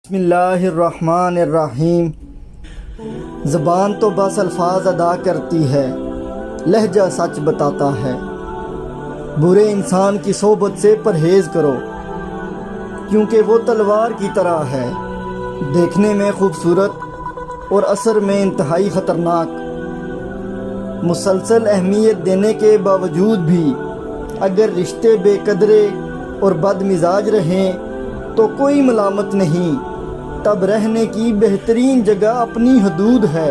بسم اللہ الرحمن الرحیم۔ زبان تو بس الفاظ ادا کرتی ہے، لہجہ سچ بتاتا ہے۔ برے انسان کی صحبت سے پرہیز کرو، کیونکہ وہ تلوار کی طرح ہے، دیکھنے میں خوبصورت اور اثر میں انتہائی خطرناک۔ مسلسل اہمیت دینے کے باوجود بھی اگر رشتے بے قدرے اور بد مزاج رہیں تو کوئی ملامت نہیں، تب رہنے کی بہترین جگہ اپنی حدود ہے۔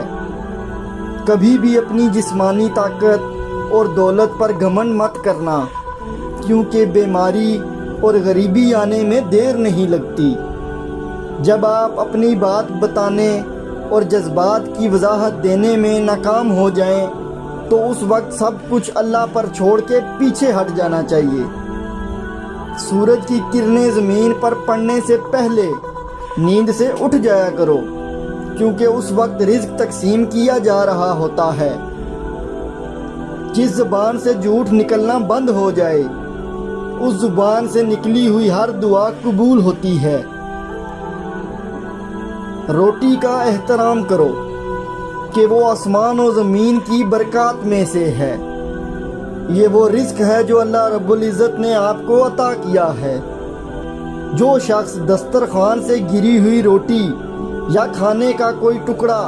کبھی بھی اپنی جسمانی طاقت اور دولت پر گھمنڈ مت کرنا، کیونکہ بیماری اور غریبی آنے میں دیر نہیں لگتی۔ جب آپ اپنی بات بتانے اور جذبات کی وضاحت دینے میں ناکام ہو جائیں تو اس وقت سب کچھ اللہ پر چھوڑ کے پیچھے ہٹ جانا چاہیے۔ سورج کی کرنیں زمین پر پڑنے سے پہلے نیند سے اٹھ جایا کرو، کیونکہ اس وقت رزق تقسیم کیا جا رہا ہوتا ہے۔ جس زبان سے جھوٹ نکلنا بند ہو جائے، اس زبان سے نکلی ہوئی ہر دعا قبول ہوتی ہے۔ روٹی کا احترام کرو کہ وہ آسمان و زمین کی برکات میں سے ہے۔ یہ وہ رزق ہے جو اللہ رب العزت نے آپ کو عطا کیا ہے۔ جو شخص دسترخوان سے گری ہوئی روٹی یا کھانے کا کوئی ٹکڑا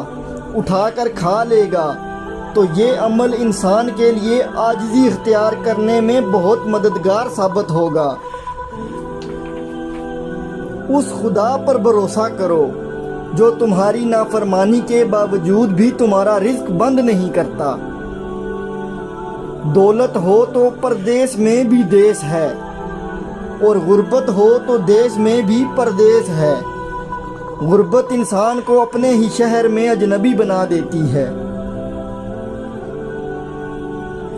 اٹھا کر کھا لے گا تو یہ عمل انسان کے لیے عاجزی اختیار کرنے میں بہت مددگار ثابت ہوگا۔ اس خدا پر بھروسہ کرو جو تمہاری نافرمانی کے باوجود بھی تمہارا رزق بند نہیں کرتا۔ دولت ہو تو پردیس میں بھی دیس ہے، اور غربت ہو تو دیس میں بھی پردیس ہے۔ غربت انسان کو اپنے ہی شہر میں اجنبی بنا دیتی ہے۔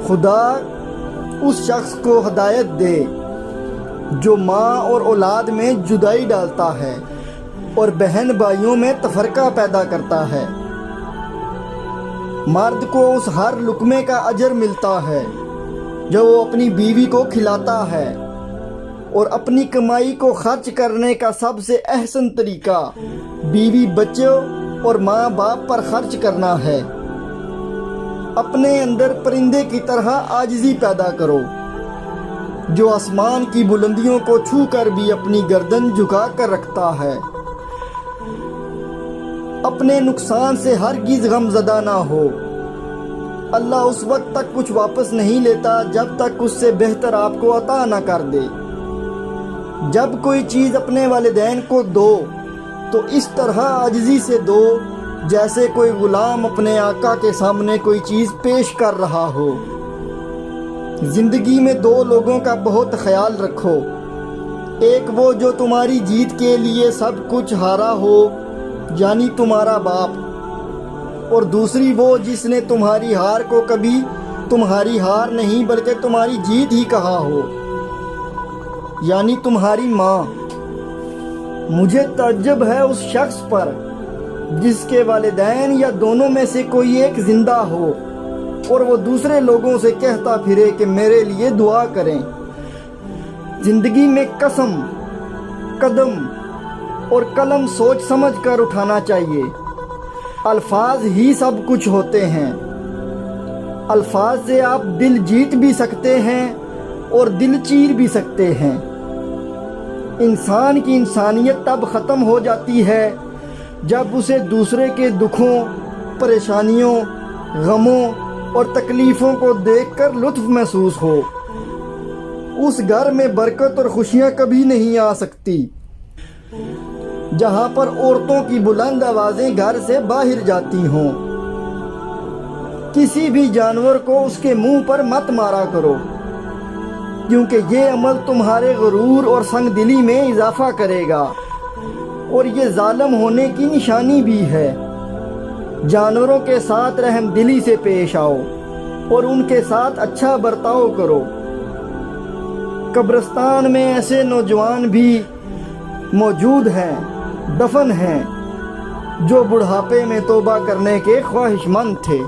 خدا اس شخص کو ہدایت دے جو ماں اور اولاد میں جدائی ڈالتا ہے اور بہن بھائیوں میں تفرقہ پیدا کرتا ہے۔ مرد کو اس ہر لقمے کا اجر ملتا ہے جو وہ اپنی بیوی کو کھلاتا ہے، اور اپنی کمائی کو خرچ کرنے کا سب سے احسن طریقہ بیوی بچوں اور ماں باپ پر خرچ کرنا ہے۔ اپنے اندر پرندے کی طرح عاجزی پیدا کرو جو آسمان کی بلندیوں کو چھو کر بھی اپنی گردن جھکا کر رکھتا ہے۔ اپنے نقصان سے ہرگز غم زدہ نہ ہو۔ اللہ اس وقت تک کچھ واپس نہیں لیتا جب تک اس سے بہتر آپ کو عطا نہ کر دے۔ جب کوئی چیز اپنے والدین کو دو تو اس طرح عاجزی سے دو جیسے کوئی غلام اپنے آقا کے سامنے کوئی چیز پیش کر رہا ہو۔ زندگی میں دو لوگوں کا بہت خیال رکھو، ایک وہ جو تمہاری جیت کے لیے سب کچھ ہارا ہو یعنی تمہارا باپ، اور دوسری وہ جس نے تمہاری ہار کو کبھی تمہاری ہار نہیں بلکہ تمہاری جیت ہی کہا ہو، یعنی تمہاری ماں۔ مجھے تعجب ہے اس شخص پر جس کے والدین یا دونوں میں سے کوئی ایک زندہ ہو اور وہ دوسرے لوگوں سے کہتا پھرے کہ میرے لیے دعا کریں۔ زندگی میں قسم، قدم اور قلم سوچ سمجھ کر اٹھانا چاہیے۔ الفاظ ہی سب کچھ ہوتے ہیں۔ الفاظ سے آپ دل جیت بھی سکتے ہیں اور دل چیر بھی سکتے ہیں۔ انسان کی انسانیت تب ختم ہو جاتی ہے جب اسے دوسرے کے دکھوں، پریشانیوں، غموں اور تکلیفوں کو دیکھ کر لطف محسوس ہو۔ اس گھر میں برکت اور خوشیاں کبھی نہیں آ سکتی جہاں پر عورتوں کی بلند آوازیں گھر سے باہر جاتی ہوں۔ کسی بھی جانور کو اس کے منہ پر مت مارا کرو، کیونکہ یہ عمل تمہارے غرور اور سنگ دلی میں اضافہ کرے گا، اور یہ ظالم ہونے کی نشانی بھی ہے۔ جانوروں کے ساتھ رحم دلی سے پیش آؤ اور ان کے ساتھ اچھا برتاؤ کرو۔ قبرستان میں ایسے نوجوان بھی موجود ہیں، دفن ہیں، جو بڑھاپے میں توبہ کرنے کے خواہش مند تھے۔